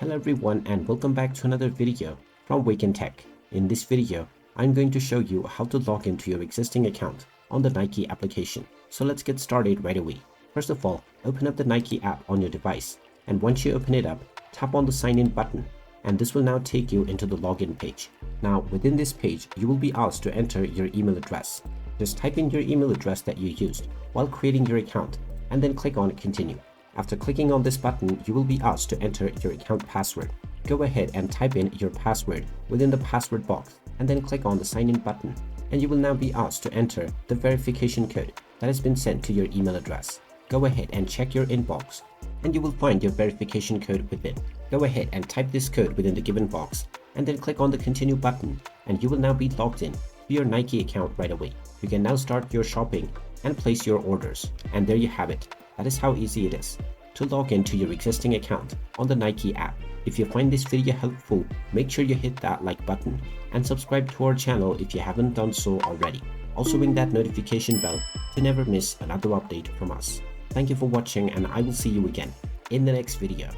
Hello everyone and welcome back to another video from Wake&Tech. In this video, I'm going to show you how to log into your existing account on the Nike application. So let's get started right away. First of all, open up the Nike app on your device, and once you open it up, tap on the sign in button, and this will now take you into the login page. Now within this page, you will be asked to enter your email address. Just type in your email address that you used while creating your account and then click on continue. After clicking on this button, you will be asked to enter your account password. Go ahead and type in your password within the password box and then click on the sign in button, and you will now be asked to enter the verification code that has been sent to your email address. Go ahead and check your inbox and you will find your verification code within. Go ahead and type this code within the given box and then click on the continue button, and you will now be logged in to your Nike account right away. You can now start your shopping and place your orders, and there you have it. That is how easy it is to log into your existing account on the Nike app. If you find this video helpful, make sure you hit that like button and subscribe to our channel if you haven't done so already. Also ring that notification bell to never miss another update from us. Thank you for watching, and I will see you again in the next video.